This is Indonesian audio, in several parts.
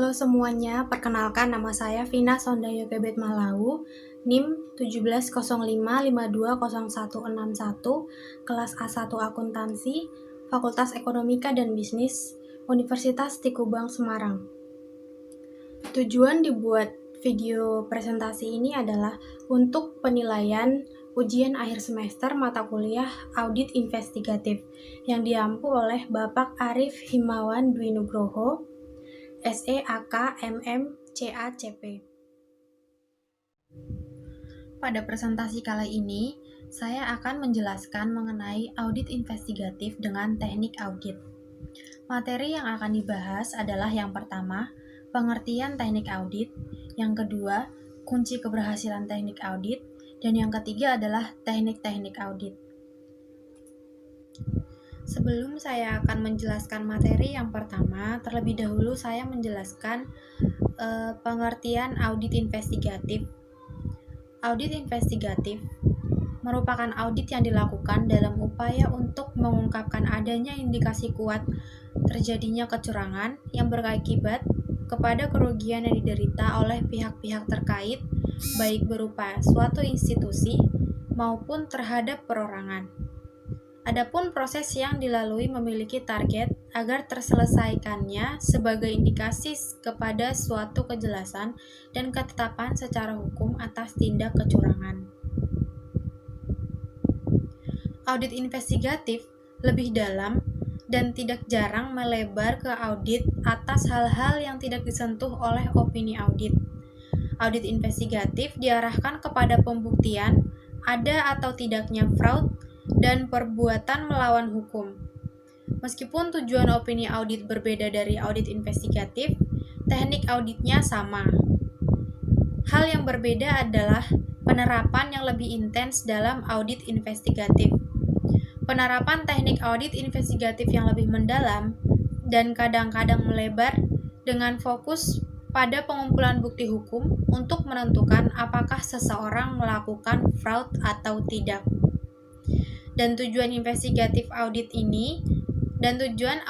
Halo semuanya, perkenalkan nama saya Vina Sondayo Gebet Malau, NIM 1705520161, kelas A1 Akuntansi, Fakultas Ekonomika dan Bisnis, Universitas Tikubang Semarang. Tujuan dibuat video presentasi ini adalah untuk penilaian ujian akhir semester mata kuliah Audit Investigatif yang diampu oleh Bapak Arif Himawan Dwi Nugroho, SEAK MM CACP. Pada presentasi kali ini, saya akan menjelaskan mengenai audit investigatif dengan teknik audit. Materi yang akan dibahas adalah yang pertama, pengertian teknik audit, yang kedua, kunci keberhasilan teknik audit, dan yang ketiga adalah teknik-teknik audit. Sebelum saya akan menjelaskan materi yang pertama, terlebih dahulu saya menjelaskan pengertian audit investigatif. Audit investigatif merupakan audit yang dilakukan dalam upaya untuk mengungkapkan adanya indikasi kuat terjadinya kecurangan yang berakibat kepada kerugian yang diderita oleh pihak-pihak terkait, baik berupa suatu institusi maupun terhadap perorangan. Adapun proses yang dilalui memiliki target agar terselesaikannya sebagai indikasi kepada suatu kejelasan dan ketetapan secara hukum atas tindak kecurangan. Audit investigatif lebih dalam dan tidak jarang melebar ke audit atas hal-hal yang tidak disentuh oleh opini audit. Audit investigatif diarahkan kepada pembuktian ada atau tidaknya fraud dan perbuatan melawan hukum. Meskipun tujuan opini audit berbeda dari audit investigatif, teknik auditnya sama. Hal yang berbeda adalah penerapan yang lebih intens dalam audit investigatif. Penerapan teknik audit investigatif yang lebih mendalam dan kadang-kadang melebar dengan fokus pada pengumpulan bukti hukum untuk menentukan apakah seseorang melakukan fraud atau tidak. Dan tujuan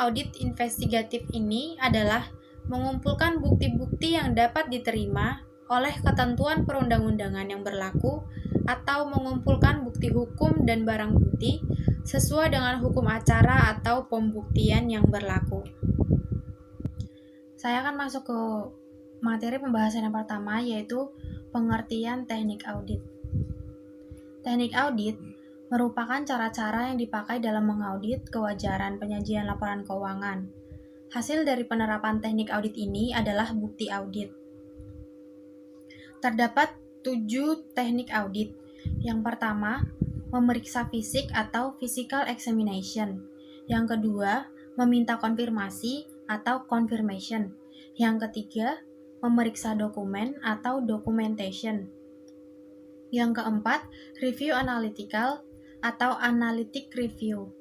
audit investigatif ini adalah mengumpulkan bukti-bukti yang dapat diterima oleh ketentuan perundang-undangan yang berlaku atau mengumpulkan bukti hukum dan barang bukti sesuai dengan hukum acara atau pembuktian yang berlaku. Saya akan masuk ke materi pembahasan yang pertama, yaitu pengertian teknik audit. Teknik audit merupakan cara-cara yang dipakai dalam mengaudit kewajaran penyajian laporan keuangan. Hasil dari penerapan teknik audit ini adalah bukti audit. Terdapat 7 teknik audit. Yang pertama, memeriksa fisik atau physical examination. Yang kedua, meminta konfirmasi atau confirmation. Yang ketiga, memeriksa dokumen atau documentation. Yang keempat, review analytical atau analytic review.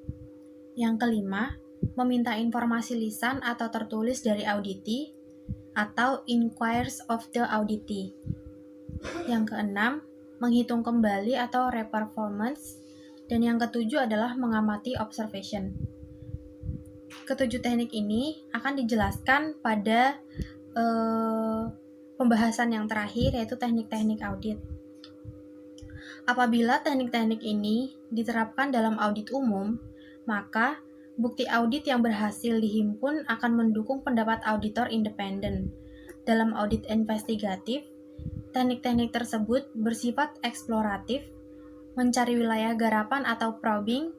Yang kelima, meminta informasi lisan atau tertulis dari auditee atau inquiries of the auditee. Yang keenam, menghitung kembali atau reperformance. Dan yang ketujuh adalah mengamati observation. Ketujuh teknik ini akan dijelaskan pada pembahasan yang terakhir, yaitu teknik-teknik audit. Apabila teknik-teknik ini diterapkan dalam audit umum, maka bukti audit yang berhasil dihimpun akan mendukung pendapat auditor independen. Dalam audit investigatif, teknik-teknik tersebut bersifat eksploratif, mencari wilayah garapan atau probing,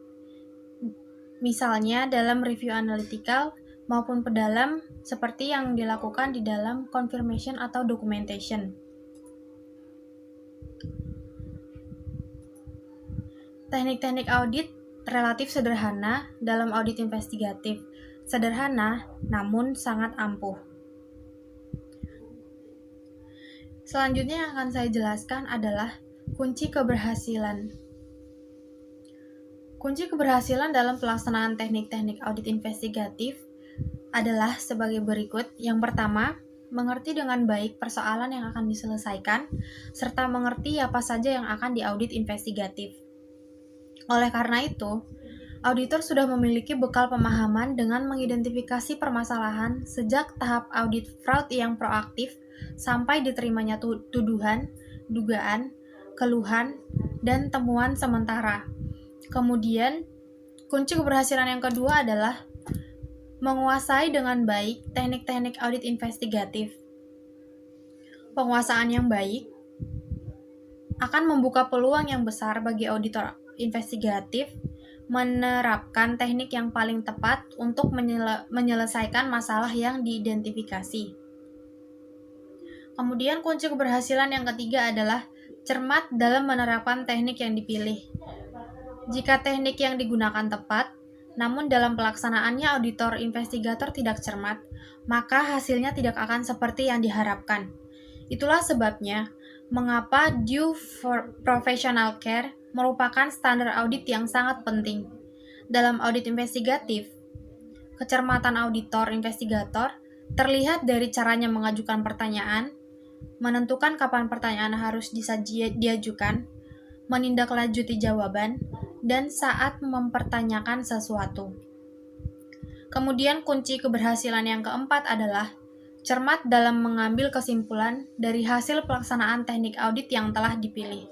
misalnya dalam review analytical maupun pedalam seperti yang dilakukan di dalam confirmation atau documentation. Teknik-teknik audit relatif sederhana dalam audit investigatif. Sederhana, namun sangat ampuh. Selanjutnya yang akan saya jelaskan adalah kunci keberhasilan. Kunci keberhasilan dalam pelaksanaan teknik-teknik audit investigatif adalah sebagai berikut. Yang pertama, mengerti dengan baik persoalan yang akan diselesaikan, serta mengerti apa saja yang akan diaudit investigatif. Oleh karena itu, Auditor sudah memiliki bekal pemahaman dengan mengidentifikasi permasalahan sejak tahap audit fraud yang proaktif sampai diterimanya tuduhan, dugaan, keluhan, dan temuan sementara. Kemudian, kunci keberhasilan yang kedua adalah menguasai dengan baik teknik-teknik audit investigatif. Penguasaan yang baik akan membuka peluang yang besar bagi auditor investigatif menerapkan teknik yang paling tepat untuk menyelesaikan masalah yang diidentifikasi. Kemudian kunci keberhasilan yang ketiga adalah cermat dalam menerapkan teknik yang dipilih. Jika teknik yang digunakan tepat, namun dalam pelaksanaannya auditor investigator tidak cermat, maka hasilnya tidak akan seperti yang diharapkan. Itulah sebabnya mengapa due professional care merupakan standar audit yang sangat penting. Dalam audit investigatif, kecermatan auditor investigator terlihat dari caranya mengajukan pertanyaan, menentukan kapan pertanyaan harus diajukan, menindaklanjuti jawaban, dan saat mempertanyakan sesuatu. Kemudian kunci keberhasilan yang keempat adalah cermat dalam mengambil kesimpulan dari hasil pelaksanaan teknik audit yang telah dipilih.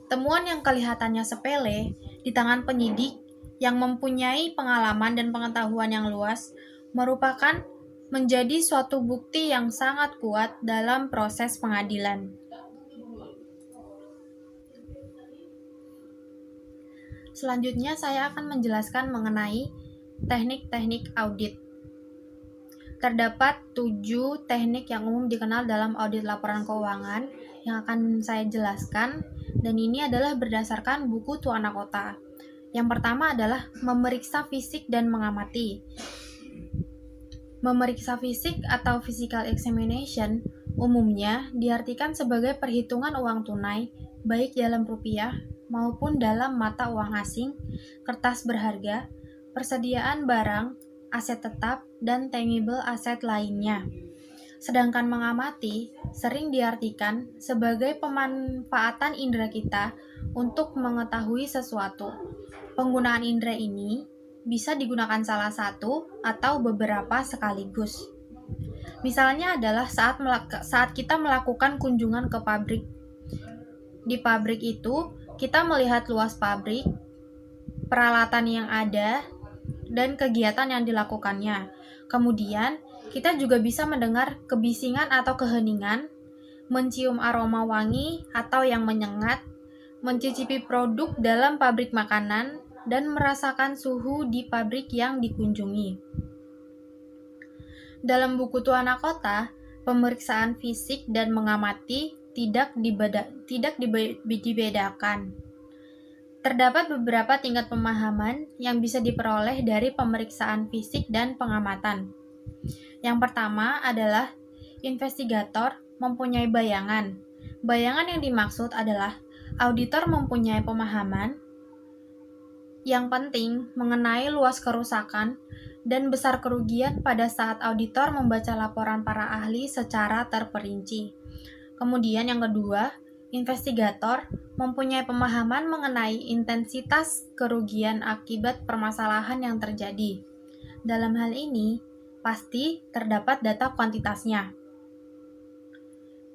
Temuan yang kelihatannya sepele di tangan penyidik yang mempunyai pengalaman dan pengetahuan yang luas merupakan menjadi suatu bukti yang sangat kuat dalam proses pengadilan. Selanjutnya saya akan menjelaskan mengenai teknik-teknik audit. Terdapat 7 teknik yang umum dikenal dalam audit laporan keuangan yang akan saya jelaskan, dan ini adalah berdasarkan buku Tuana Kota. Yang pertama adalah memeriksa fisik dan mengamati. Memeriksa fisik atau physical examination umumnya diartikan sebagai perhitungan uang tunai, baik dalam rupiah maupun dalam mata uang asing, kertas berharga, persediaan barang, aset tetap, dan tangible aset lainnya. Sedangkan mengamati sering diartikan sebagai pemanfaatan indera kita untuk mengetahui sesuatu. Penggunaan indera ini bisa digunakan salah satu atau beberapa sekaligus. Misalnya adalah saat kita melakukan kunjungan ke pabrik. Di pabrik itu, kita melihat luas pabrik, peralatan yang ada, dan kegiatan yang dilakukannya. Kemudian, kita juga bisa mendengar kebisingan atau keheningan, mencium aroma wangi atau yang menyengat, mencicipi produk dalam pabrik makanan, dan merasakan suhu di pabrik yang dikunjungi. Dalam buku Tuana Kota, pemeriksaan fisik dan mengamati tidak dibedakan. Terdapat beberapa tingkat pemahaman yang bisa diperoleh dari pemeriksaan fisik dan pengamatan. Yang pertama adalah investigator mempunyai bayangan. Bayangan yang dimaksud adalah auditor mempunyai pemahaman yang penting mengenai luas kerusakan dan besar kerugian pada saat auditor membaca laporan para ahli secara terperinci. Kemudian yang kedua, investigator mempunyai pemahaman mengenai intensitas kerugian akibat permasalahan yang terjadi. Dalam hal ini, pasti terdapat data kuantitasnya.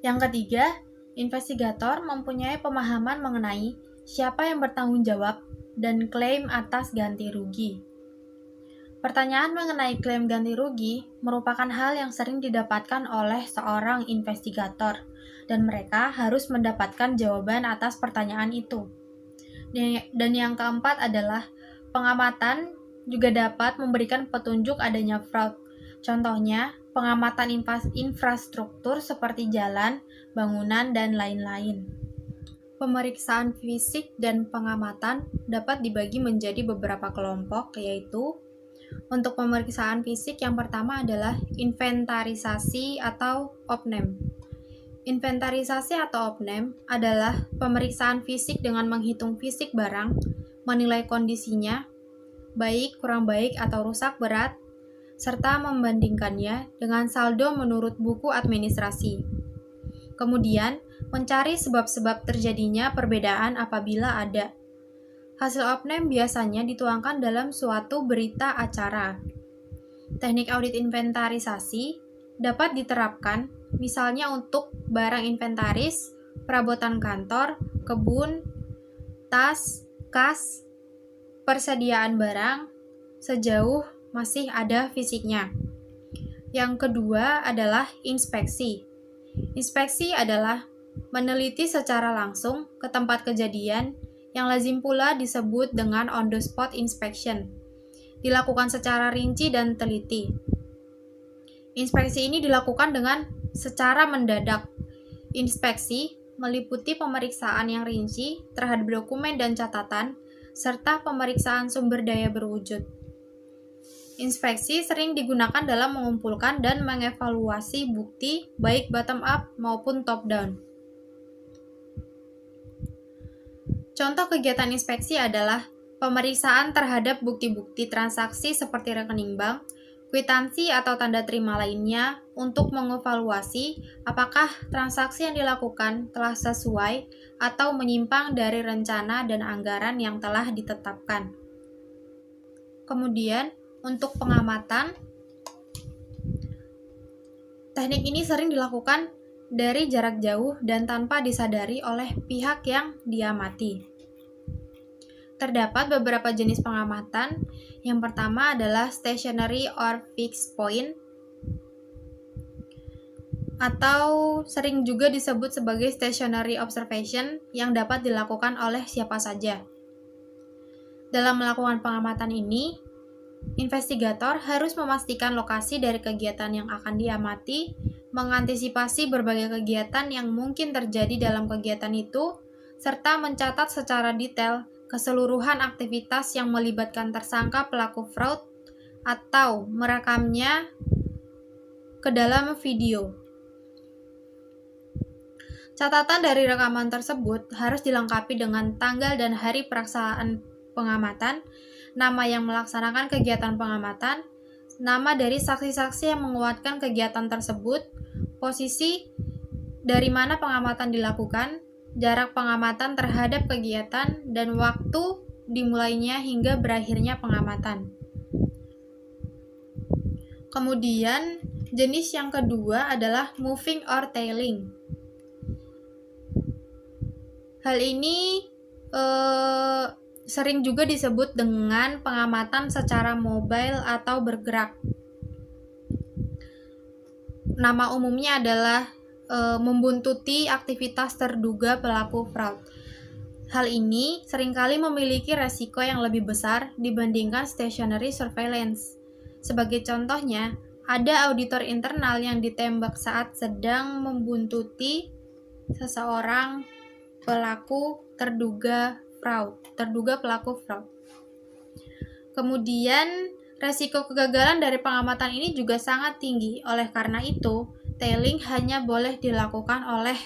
Yang ketiga, investigator mempunyai pemahaman mengenai siapa yang bertanggung jawab dan klaim atas ganti rugi. Pertanyaan mengenai klaim ganti rugi merupakan hal yang sering didapatkan oleh seorang investigator, dan mereka harus mendapatkan jawaban atas pertanyaan itu. Dan yang keempat adalah pengamatan juga dapat memberikan petunjuk adanya fraud. Contohnya, pengamatan infrastruktur seperti jalan, bangunan, dan lain-lain. Pemeriksaan fisik dan pengamatan dapat dibagi menjadi beberapa kelompok, yaitu untuk pemeriksaan fisik yang pertama adalah inventarisasi atau opname. Inventarisasi atau opname adalah pemeriksaan fisik dengan menghitung fisik barang, menilai kondisinya, baik, kurang baik, atau rusak berat, serta membandingkannya dengan saldo menurut buku administrasi. Kemudian, mencari sebab-sebab terjadinya perbedaan apabila ada. Hasil opname biasanya dituangkan dalam suatu berita acara. Teknik audit inventarisasi dapat diterapkan misalnya untuk barang inventaris, perabotan kantor, kebun, tas, kas, persediaan barang, sejauh masih ada fisiknya. Yang kedua adalah inspeksi. Inspeksi adalah meneliti secara langsung ke tempat kejadian yang lazim pula disebut dengan on-the-spot inspection. Dilakukan secara rinci dan teliti. Inspeksi ini dilakukan dengan secara mendadak. Inspeksi meliputi pemeriksaan yang rinci terhadap dokumen dan catatan, serta pemeriksaan sumber daya berwujud. Inspeksi sering digunakan dalam mengumpulkan dan mengevaluasi bukti baik bottom up maupun top down. Contoh kegiatan inspeksi adalah pemeriksaan terhadap bukti-bukti transaksi seperti rekening bank, kwitansi atau tanda terima lainnya untuk mengevaluasi apakah transaksi yang dilakukan telah sesuai atau menyimpang dari rencana dan anggaran yang telah ditetapkan. Kemudian, untuk pengamatan, teknik ini sering dilakukan dari jarak jauh dan tanpa disadari oleh pihak yang diamati. Terdapat beberapa jenis pengamatan. Yang pertama adalah stationary or fixed point, atau sering juga disebut sebagai stationary observation yang dapat dilakukan oleh siapa saja. Dalam melakukan pengamatan ini, investigator harus memastikan lokasi dari kegiatan yang akan diamati, mengantisipasi berbagai kegiatan yang mungkin terjadi dalam kegiatan itu, serta mencatat secara detail keseluruhan aktivitas yang melibatkan tersangka pelaku fraud atau merekamnya ke dalam video. Catatan dari rekaman tersebut harus dilengkapi dengan tanggal dan hari pelaksanaan pengamatan, nama yang melaksanakan kegiatan pengamatan, nama dari saksi-saksi yang menguatkan kegiatan tersebut, posisi dari mana pengamatan dilakukan, jarak pengamatan terhadap kegiatan, dan waktu dimulainya hingga berakhirnya pengamatan. Kemudian, jenis yang kedua adalah moving or tailing. Hal ini sering juga disebut dengan pengamatan secara mobile atau bergerak. Nama umumnya adalah membuntuti aktivitas terduga pelaku fraud. Hal ini seringkali memiliki resiko yang lebih besar dibandingkan stationary surveillance. Sebagai contohnya, ada auditor internal yang ditembak saat sedang membuntuti seseorang terduga pelaku fraud. Kemudian, resiko kegagalan dari pengamatan ini juga sangat tinggi. Oleh karena itu, tailing hanya boleh dilakukan oleh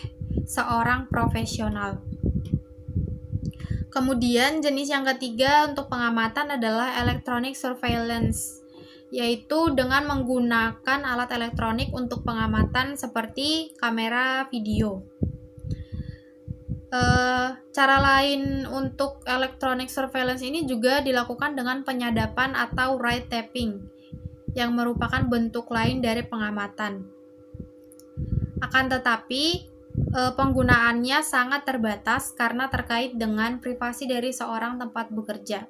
seorang profesional. Kemudian jenis yang ketiga untuk pengamatan adalah electronic surveillance, yaitu dengan menggunakan alat elektronik untuk pengamatan seperti kamera video. Cara lain untuk electronic surveillance ini juga dilakukan dengan penyadapan atau wiretapping, yang merupakan bentuk lain dari pengamatan. Akan tetapi, penggunaannya sangat terbatas karena terkait dengan privasi dari seorang tempat bekerja.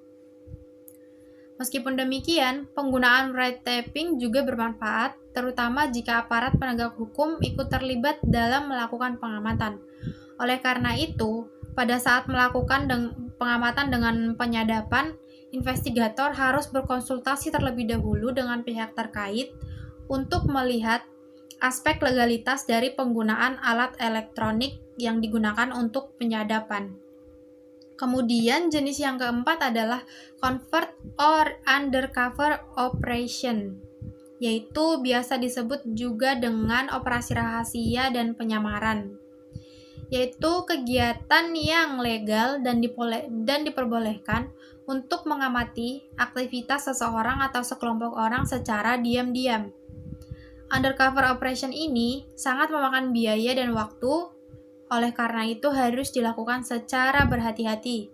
Meskipun demikian, penggunaan wiretapping juga bermanfaat, terutama jika aparat penegak hukum ikut terlibat dalam melakukan pengamatan. Oleh karena itu, pada saat melakukan pengamatan dengan penyadapan, investigator harus berkonsultasi terlebih dahulu dengan pihak terkait untuk melihat aspek legalitas dari penggunaan alat elektronik yang digunakan untuk penyadapan. Kemudian jenis yang keempat adalah covert or undercover operation, yaitu biasa disebut juga dengan operasi rahasia dan penyamaran, yaitu kegiatan yang legal dan diperbolehkan untuk mengamati aktivitas seseorang atau sekelompok orang secara diam-diam. Undercover operation ini sangat memakan biaya dan waktu, oleh karena itu harus dilakukan secara berhati-hati.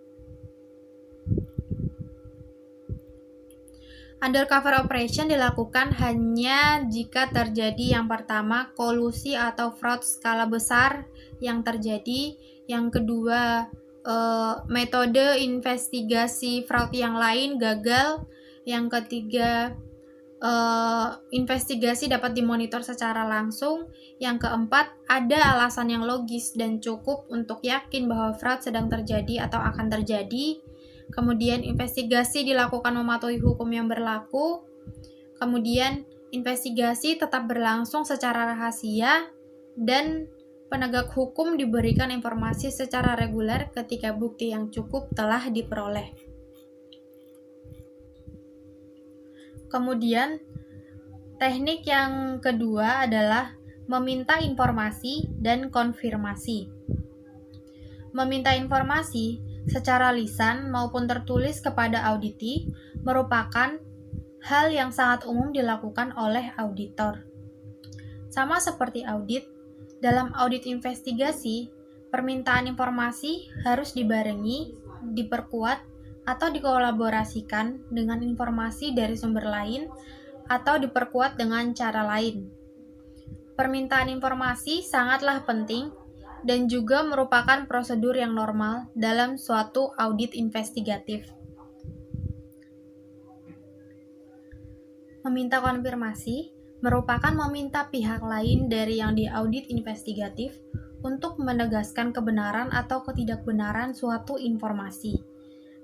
Undercover operation dilakukan hanya jika terjadi yang pertama kolusi atau fraud skala besar yang terjadi, yang kedua metode investigasi fraud yang lain gagal, yang ketiga investigasi dapat dimonitor secara langsung, yang keempat ada alasan yang logis dan cukup untuk yakin bahwa fraud sedang terjadi atau akan terjadi. Kemudian investigasi dilakukan mematuhi hukum yang berlaku. Kemudian investigasi tetap berlangsung secara rahasia dan penegak hukum diberikan informasi secara reguler ketika bukti yang cukup telah diperoleh. Kemudian teknik yang kedua adalah meminta informasi dan konfirmasi. Meminta informasi secara lisan maupun tertulis kepada auditee merupakan hal yang sangat umum dilakukan oleh auditor. Sama seperti audit, dalam audit investigasi, permintaan informasi harus dibarengi, diperkuat, atau dikolaborasikan dengan informasi dari sumber lain atau diperkuat dengan cara lain. Permintaan informasi sangatlah penting dan juga merupakan prosedur yang normal dalam suatu audit investigatif. Meminta konfirmasi merupakan meminta pihak lain dari yang diaudit investigatif untuk menegaskan kebenaran atau ketidakbenaran suatu informasi.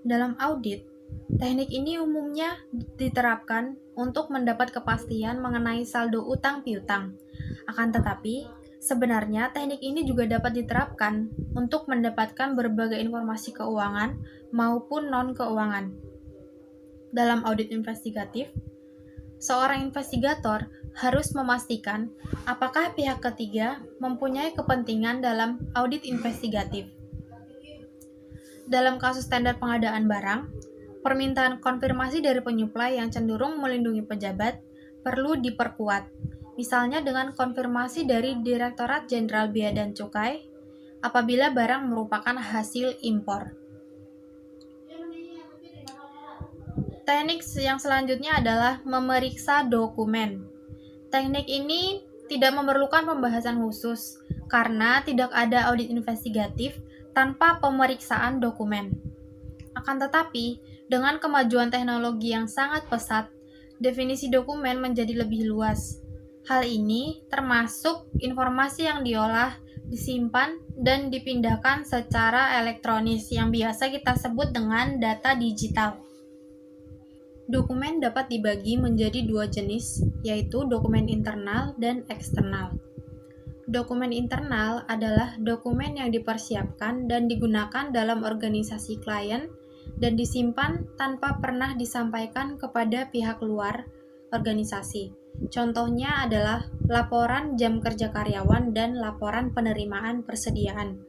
Dalam audit, teknik ini umumnya diterapkan untuk mendapat kepastian mengenai saldo utang piutang. Akan tetapi, sebenarnya teknik ini juga dapat diterapkan untuk mendapatkan berbagai informasi keuangan maupun non-keuangan. Dalam audit investigatif, seorang investigator harus memastikan apakah pihak ketiga mempunyai kepentingan dalam audit investigatif. Dalam kasus tender pengadaan barang, permintaan konfirmasi dari penyuplai yang cenderung melindungi pejabat perlu diperkuat, misalnya dengan konfirmasi dari Direktorat Jenderal Bea dan Cukai apabila barang merupakan hasil impor. Teknik yang selanjutnya adalah memeriksa dokumen. Teknik ini tidak memerlukan pembahasan khusus karena tidak ada audit investigatif tanpa pemeriksaan dokumen. Akan tetapi, dengan kemajuan teknologi yang sangat pesat, definisi dokumen menjadi lebih luas. Hal ini termasuk informasi yang diolah, disimpan, dan dipindahkan secara elektronis yang biasa kita sebut dengan data digital. Dokumen dapat dibagi menjadi dua jenis, yaitu dokumen internal dan eksternal. Dokumen internal adalah dokumen yang dipersiapkan dan digunakan dalam organisasi klien dan disimpan tanpa pernah disampaikan kepada pihak luar organisasi. Contohnya adalah laporan jam kerja karyawan dan laporan penerimaan persediaan.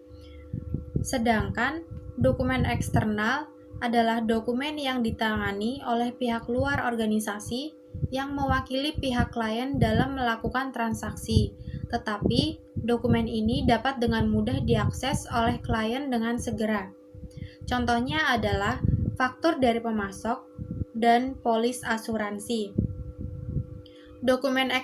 Sedangkan dokumen eksternal adalah dokumen yang ditangani oleh pihak luar organisasi yang mewakili pihak klien dalam melakukan transaksi, tetapi dokumen ini dapat dengan mudah diakses oleh klien dengan segera. Contohnya adalah faktur dari pemasok dan polis asuransi. Dokumen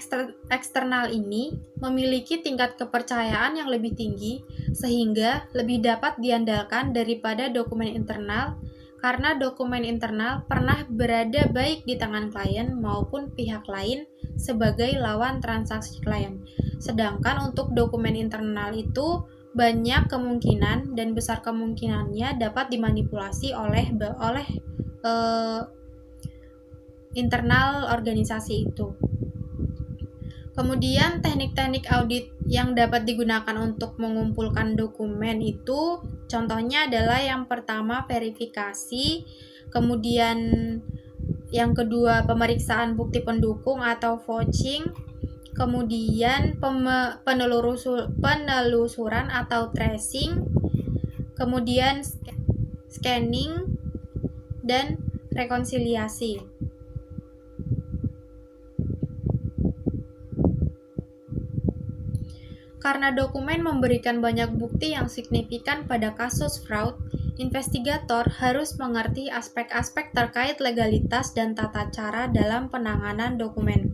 eksternal ini memiliki tingkat kepercayaan yang lebih tinggi sehingga lebih dapat diandalkan daripada dokumen internal karena dokumen internal pernah berada baik di tangan klien maupun pihak lain sebagai lawan transaksi klien. Sedangkan untuk dokumen internal itu banyak kemungkinan dan besar kemungkinannya dapat dimanipulasi oleh internal organisasi itu. Kemudian teknik-teknik audit yang dapat digunakan untuk mengumpulkan dokumen itu contohnya adalah yang pertama verifikasi, kemudian yang kedua pemeriksaan bukti pendukung atau vouching, kemudian penelusuran atau tracing, kemudian scanning, dan rekonsiliasi. Karena dokumen memberikan banyak bukti yang signifikan pada kasus fraud, investigator harus mengerti aspek-aspek terkait legalitas dan tata cara dalam penanganan dokumen.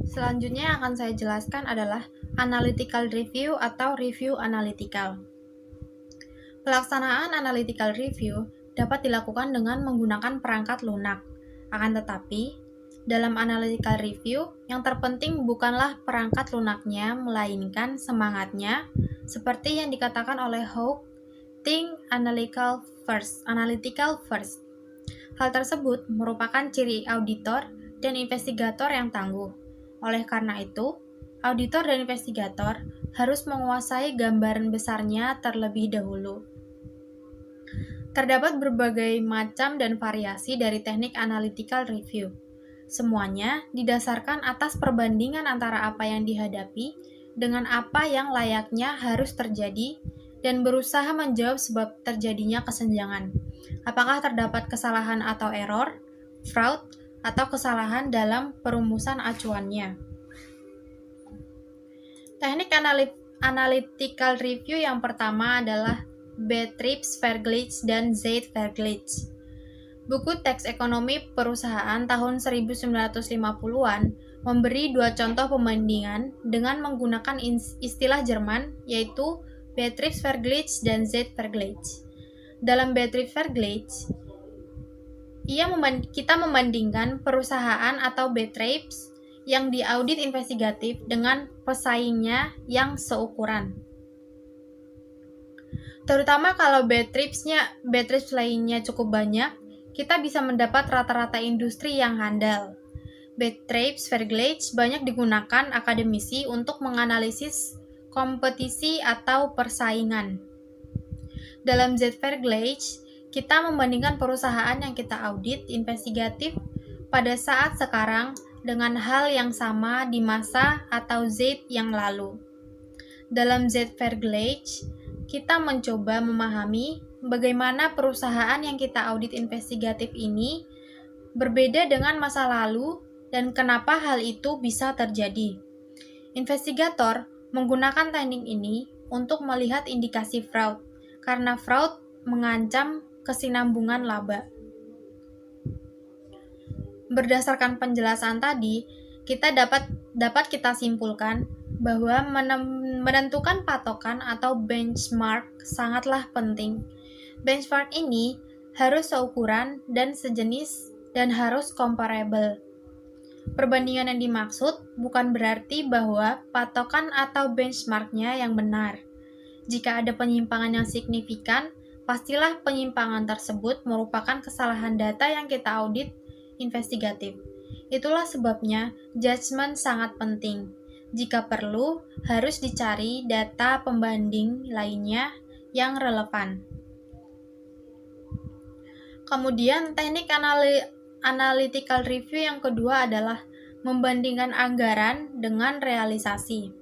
Selanjutnya yang akan saya jelaskan adalah analytical review atau review analytical. Pelaksanaan analytical review dapat dilakukan dengan menggunakan perangkat lunak. Akan tetapi, dalam analytical review, yang terpenting bukanlah perangkat lunaknya, melainkan semangatnya, seperti yang dikatakan oleh Hawke, think analytical first. Hal tersebut merupakan ciri auditor dan investigator yang tangguh. Oleh karena itu, auditor dan investigator harus menguasai gambaran besarnya terlebih dahulu. Terdapat berbagai macam dan variasi dari teknik analytical review. Semuanya didasarkan atas perbandingan antara apa yang dihadapi dengan apa yang layaknya harus terjadi dan berusaha menjawab sebab terjadinya kesenjangan. Apakah terdapat kesalahan atau error, fraud, atau kesalahan dalam perumusan acuannya. Teknik analytical review yang pertama adalah Betriebsvergleich dan Zeitvergleich. Buku teks ekonomi perusahaan tahun 1950-an memberi dua contoh pembandingan dengan menggunakan istilah Jerman, yaitu Betriebsvergleich dan Zeitvergleich. Dalam Betriebsvergleich, kita membandingkan perusahaan atau Betriebs yang diaudit investigatif dengan pesaingnya yang seukuran. Terutama kalau Betriebs lainnya cukup banyak, kita bisa mendapat rata-rata industri yang handal. Betriebsvergleich banyak digunakan akademisi untuk menganalisis kompetisi atau persaingan. Dalam Zeitvergleich, kita membandingkan perusahaan yang kita audit investigatif pada saat sekarang dengan hal yang sama di masa atau Zeit yang lalu. Dalam Zeitvergleich, kita mencoba memahami bagaimana perusahaan yang kita audit investigatif ini berbeda dengan masa lalu dan kenapa hal itu bisa terjadi. Investigator menggunakan teknik ini untuk melihat indikasi fraud, karena fraud mengancam kesinambungan laba. Berdasarkan penjelasan tadi, kita dapat kita simpulkan bahwa menentukan patokan atau benchmark sangatlah penting. Benchmark ini harus seukuran dan sejenis dan harus comparable. Perbandingan yang dimaksud bukan berarti bahwa patokan atau benchmarknya yang benar. Jika ada penyimpangan yang signifikan, pastilah penyimpangan tersebut merupakan kesalahan data yang kita audit investigatif. Itulah sebabnya judgement sangat penting. Jika perlu, harus dicari data pembanding lainnya yang relevan. Kemudian, teknik analytical review yang kedua adalah membandingkan anggaran dengan realisasi.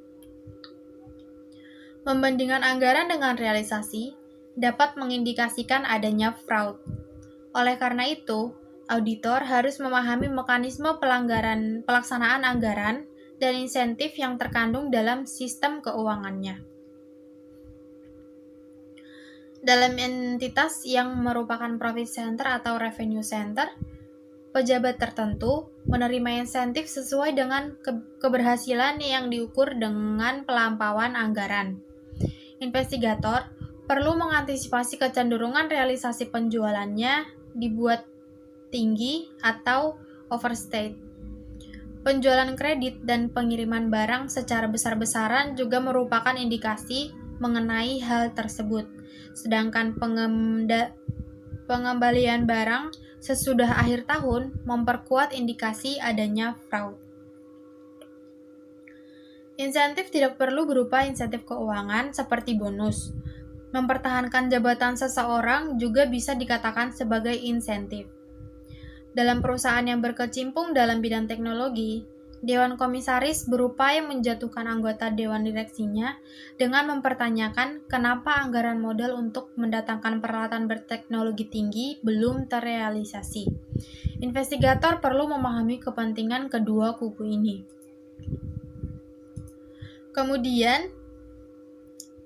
Membandingkan anggaran dengan realisasi dapat mengindikasikan adanya fraud. Oleh karena itu, auditor harus memahami mekanisme pelaksanaan anggaran dan insentif yang terkandung dalam sistem keuangannya. Dalam entitas yang merupakan profit center atau revenue center, pejabat tertentu menerima insentif sesuai dengan keberhasilan yang diukur dengan pelampauan anggaran. Investigator perlu mengantisipasi kecenderungan realisasi penjualannya dibuat tinggi atau overstate. Penjualan kredit dan pengiriman barang secara besar-besaran juga merupakan indikasi mengenai hal tersebut. Sedangkan pengembalian barang sesudah akhir tahun memperkuat indikasi adanya fraud. Insentif tidak perlu berupa insentif keuangan seperti bonus. Mempertahankan jabatan seseorang juga bisa dikatakan sebagai insentif. Dalam perusahaan yang berkecimpung dalam bidang teknologi, Dewan Komisaris berupaya menjatuhkan anggota Dewan Direksinya dengan mempertanyakan kenapa anggaran modal untuk mendatangkan peralatan berteknologi tinggi belum terrealisasi. Investigator perlu memahami kepentingan kedua kubu ini. Kemudian,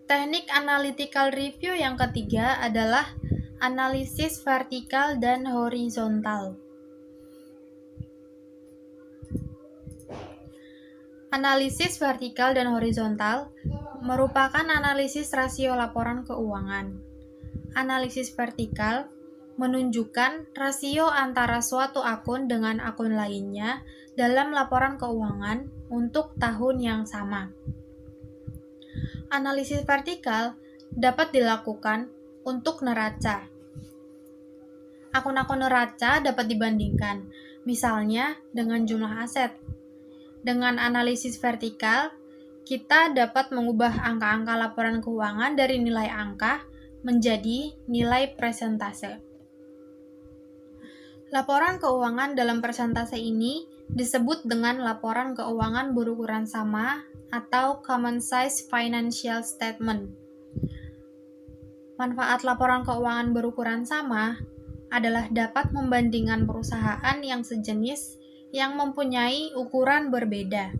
teknik analytical review yang ketiga adalah Analisis vertikal dan horizontal. Analisis vertikal dan horizontal merupakan analisis rasio laporan keuangan. Analisis vertikal menunjukkan rasio antara suatu akun dengan akun lainnya dalam laporan keuangan untuk tahun yang sama. Analisis vertikal dapat dilakukan untuk neraca. Akun-akun neraca dapat dibandingkan, misalnya dengan jumlah aset. Dengan analisis vertikal, kita dapat mengubah angka-angka laporan keuangan dari nilai angka menjadi nilai persentase. Laporan keuangan dalam persentase ini disebut dengan laporan keuangan berukuran sama atau Common Size Financial Statement. Manfaat laporan keuangan berukuran sama adalah dapat membandingkan perusahaan yang sejenis yang mempunyai ukuran berbeda.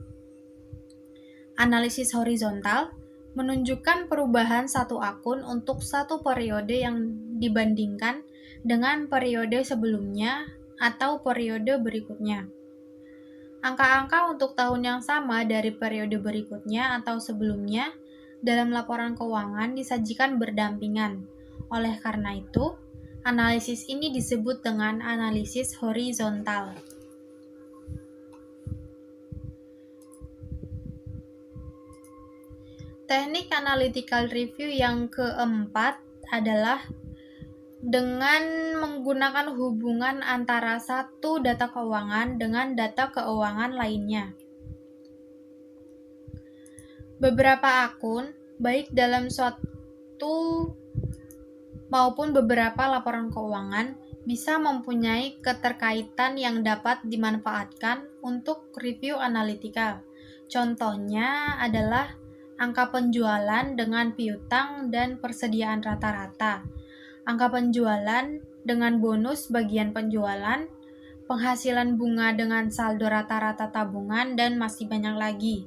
Analisis horizontal menunjukkan perubahan satu akun untuk satu periode yang dibandingkan dengan periode sebelumnya atau periode berikutnya. Angka-angka untuk tahun yang sama dari periode berikutnya atau sebelumnya dalam laporan keuangan disajikan berdampingan. Oleh karena itu, analisis ini disebut dengan analisis horizontal. Teknik analytical review yang keempat adalah dengan menggunakan hubungan antara satu data keuangan dengan data keuangan lainnya. Beberapa akun, baik dalam suatu maupun beberapa laporan keuangan, bisa mempunyai keterkaitan yang dapat dimanfaatkan untuk review analitikal. Contohnya adalah angka penjualan dengan piutang dan persediaan rata-rata, angka penjualan dengan bonus bagian penjualan, penghasilan bunga dengan saldo rata-rata tabungan, dan masih banyak lagi.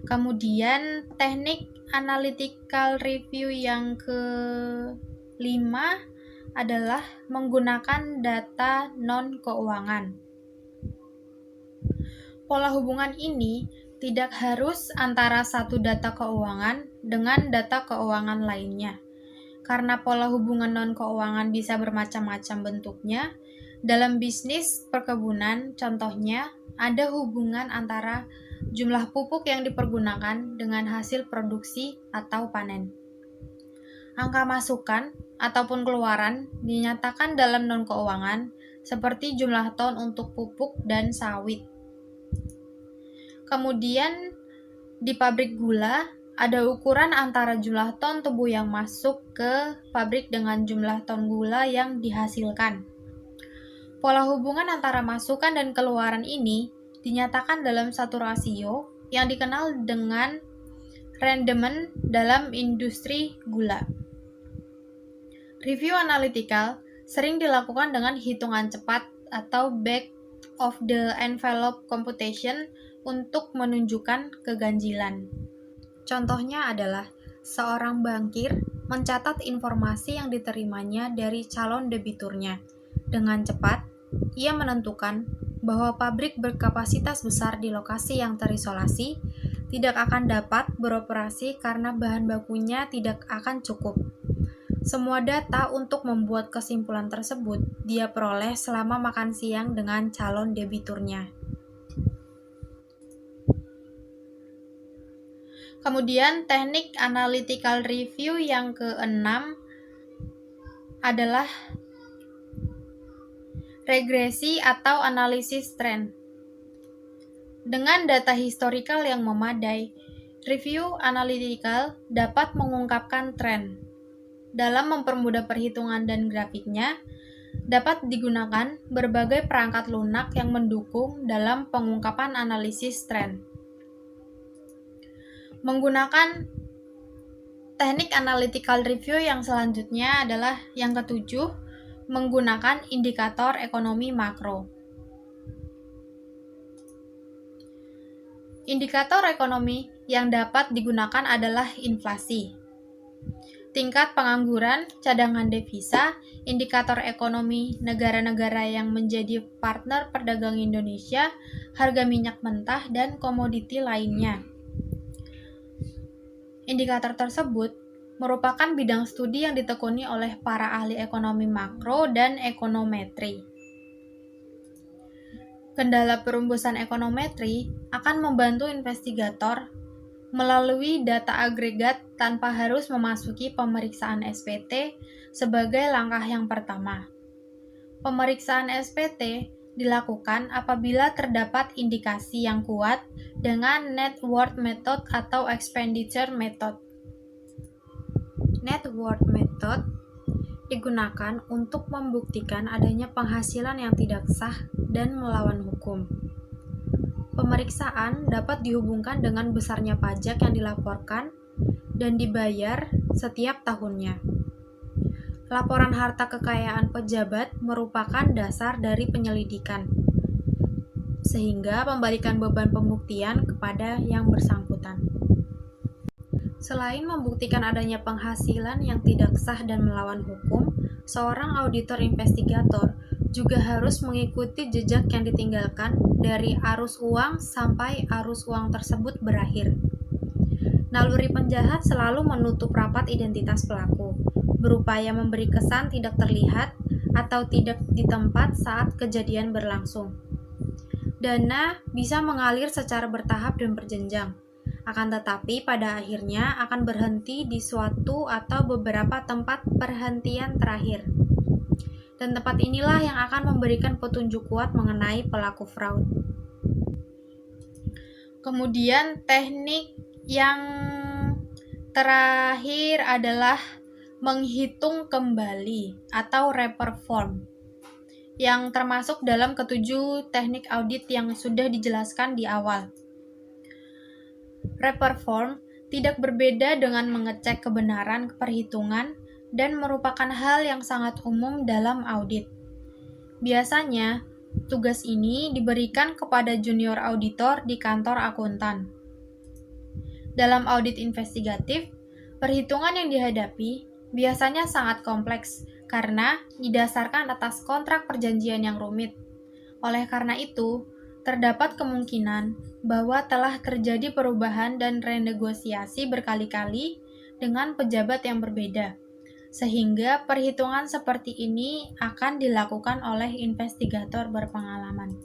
Kemudian teknik analytical review yang kelima adalah menggunakan data non-keuangan. Pola hubungan ini tidak harus antara satu data keuangan dengan data keuangan lainnya. Karena pola hubungan non-keuangan bisa bermacam-macam bentuknya, dalam bisnis perkebunan contohnya ada hubungan antara jumlah pupuk yang dipergunakan dengan hasil produksi atau panen. Angka masukan ataupun keluaran dinyatakan dalam non-keuangan seperti jumlah ton untuk pupuk dan sawit. Kemudian di pabrik gula ada ukuran antara jumlah ton tebu yang masuk ke pabrik dengan jumlah ton gula yang dihasilkan. Pola hubungan antara masukan dan keluaran ini dinyatakan dalam satu rasio yang dikenal dengan rendement dalam industri gula. Review analytical sering dilakukan dengan hitungan cepat atau back of the envelope computation untuk menunjukkan keganjilan. Contohnya adalah seorang bankir mencatat informasi yang diterimanya dari calon debiturnya. Dengan cepat, ia menentukan bahwa pabrik berkapasitas besar di lokasi yang terisolasi tidak akan dapat beroperasi karena bahan bakunya tidak akan cukup. Semua data untuk membuat kesimpulan tersebut dia peroleh selama makan siang dengan calon debiturnya. Kemudian teknik analytical review yang keenam adalah regresi atau analisis tren. Dengan data historical yang memadai, review analytical dapat mengungkapkan tren. Dalam mempermudah perhitungan dan grafiknya, dapat digunakan berbagai perangkat lunak yang mendukung dalam pengungkapan analisis tren. Menggunakan teknik analytical review yang selanjutnya adalah yang ketujuh, menggunakan indikator ekonomi makro. Indikator ekonomi yang dapat digunakan adalah inflasi. tingkat pengangguran, cadangan devisa, indikator ekonomi negara-negara yang menjadi partner perdagangan Indonesia, harga minyak mentah, dan komoditi lainnya. Indikator tersebut merupakan bidang studi yang ditekuni oleh para ahli ekonomi makro dan ekonometri. Kendala perumusan ekonometri akan membantu investigator melalui data agregat tanpa harus memasuki pemeriksaan SPT sebagai langkah yang pertama. Pemeriksaan SPT dilakukan apabila terdapat indikasi yang kuat dengan net worth method atau expenditure method. Net worth method digunakan untuk membuktikan adanya penghasilan yang tidak sah dan melawan hukum. Pemeriksaan dapat dihubungkan dengan besarnya pajak yang dilaporkan dan dibayar setiap tahunnya. Laporan harta kekayaan pejabat merupakan dasar dari penyelidikan, sehingga memberikan beban pembuktian kepada yang bersangkutan. Selain membuktikan adanya penghasilan yang tidak sah dan melawan hukum, seorang auditor investigator juga harus mengikuti jejak yang ditinggalkan dari arus uang sampai arus uang tersebut berakhir. Naluri penjahat selalu menutup rapat identitas pelaku, berupaya memberi kesan tidak terlihat atau tidak di tempat saat kejadian berlangsung. Dana bisa mengalir secara bertahap dan berjenjang, akan tetapi pada akhirnya akan berhenti di suatu atau beberapa tempat perhentian terakhir. Dan tempat inilah yang akan memberikan petunjuk kuat mengenai pelaku fraud. Kemudian teknik yang terakhir adalah menghitung kembali atau reperform, yang termasuk dalam ketujuh teknik audit yang sudah dijelaskan di awal. Reperform tidak berbeda dengan mengecek kebenaran perhitungan dan merupakan hal yang sangat umum dalam audit. Biasanya, tugas ini diberikan kepada junior auditor di kantor akuntan. Dalam audit investigatif, perhitungan yang dihadapi biasanya sangat kompleks karena didasarkan atas kontrak perjanjian yang rumit. Oleh karena itu, terdapat kemungkinan bahwa telah terjadi perubahan dan renegosiasi berkali-kali dengan pejabat yang berbeda, sehingga perhitungan seperti ini akan dilakukan oleh investigator berpengalaman.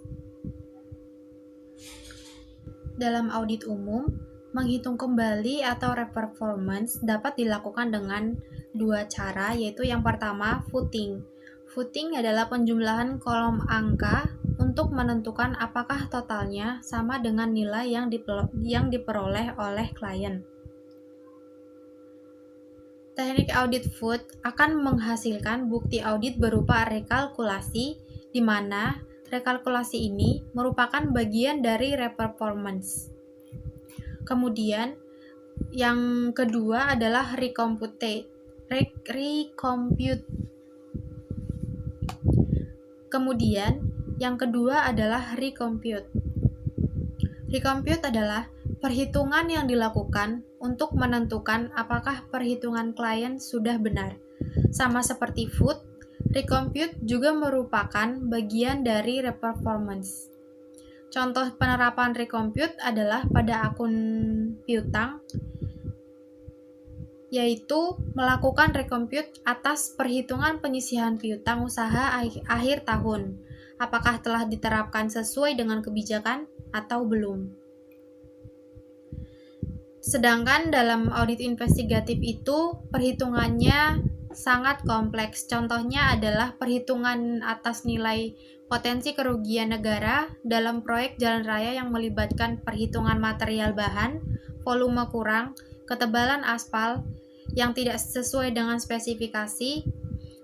Dalam audit umum, menghitung kembali atau reperformance dapat dilakukan dengan dua cara, yaitu yang pertama, footing. Footing adalah penjumlahan kolom angka untuk menentukan apakah totalnya sama dengan nilai yang diperoleh oleh klien. Teknik audit foot akan menghasilkan bukti audit berupa rekalkulasi, di mana rekalkulasi ini merupakan bagian dari reperformance. Kemudian, yang kedua adalah recompute. Kemudian, yang kedua adalah recompute. Recompute adalah perhitungan yang dilakukan untuk menentukan apakah perhitungan klien sudah benar. Sama seperti foot, recompute juga merupakan bagian dari reperformance. Contoh penerapan recompute adalah pada akun piutang, yaitu melakukan recompute atas perhitungan penyisihan piutang usaha akhir tahun. Apakah telah diterapkan sesuai dengan kebijakan atau belum. Sedangkan dalam audit investigatif itu perhitungannya sangat kompleks. Contohnya adalah perhitungan atas nilai potensi kerugian negara dalam proyek jalan raya yang melibatkan perhitungan material bahan, volume kurang, ketebalan aspal yang tidak sesuai dengan spesifikasi,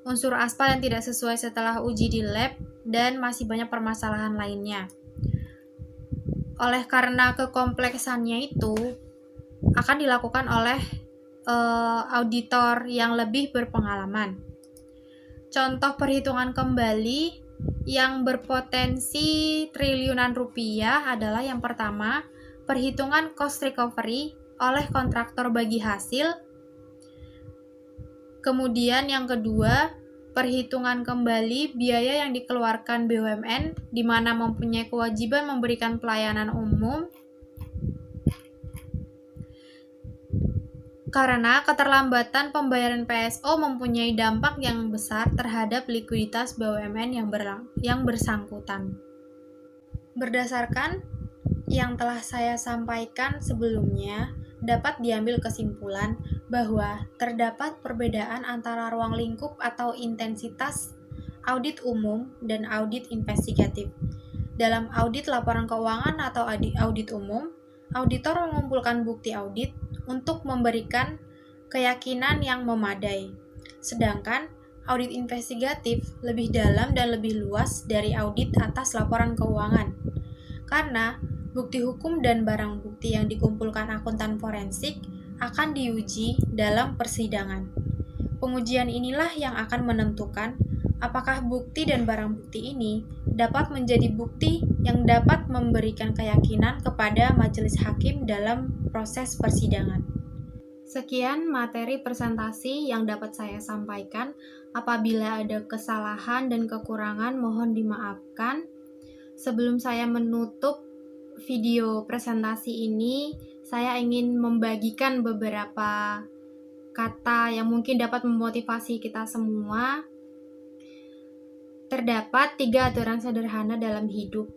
unsur aspal yang tidak sesuai setelah uji di lab, dan masih banyak permasalahan lainnya. Oleh karena kekompleksannya itu, akan dilakukan oleh auditor yang lebih berpengalaman. Contoh perhitungan kembali yang berpotensi triliunan rupiah adalah yang pertama, perhitungan cost recovery oleh kontraktor bagi hasil Kemudian yang kedua, perhitungan kembali biaya yang dikeluarkan BUMN di mana mempunyai kewajiban memberikan pelayanan umum karena keterlambatan pembayaran PSO mempunyai dampak yang besar terhadap likuiditas BUMN yang bersangkutan. Berdasarkan yang telah saya sampaikan sebelumnya, dapat diambil kesimpulan bahwa terdapat perbedaan antara ruang lingkup atau intensitas audit umum dan audit investigatif. Dalam audit laporan keuangan atau audit umum, auditor mengumpulkan bukti audit untuk memberikan keyakinan yang memadai. Sedangkan audit investigatif lebih dalam dan lebih luas dari audit atas laporan keuangan. Karena bukti hukum dan barang bukti yang dikumpulkan akuntan forensik akan diuji dalam persidangan. Pengujian inilah yang akan menentukan apakah bukti dan barang bukti ini dapat menjadi bukti yang dapat memberikan keyakinan kepada majelis hakim dalam proses persidangan. Sekian materi presentasi yang dapat saya sampaikan. Apabila ada kesalahan dan kekurangan, mohon dimaafkan. Sebelum saya menutup video presentasi ini, saya ingin membagikan beberapa kata yang mungkin dapat memotivasi kita semua. Terdapat 3 aturan sederhana dalam hidup.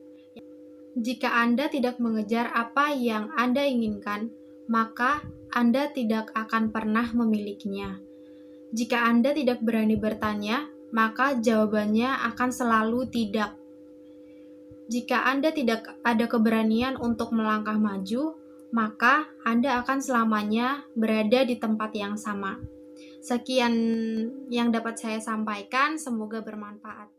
Jika Anda tidak mengejar apa yang Anda inginkan, maka Anda tidak akan pernah memilikinya. Jika Anda tidak berani bertanya, maka jawabannya akan selalu tidak. Jika Anda tidak ada keberanian untuk melangkah maju, maka Anda akan selamanya berada di tempat yang sama. Sekian yang dapat saya sampaikan, semoga bermanfaat.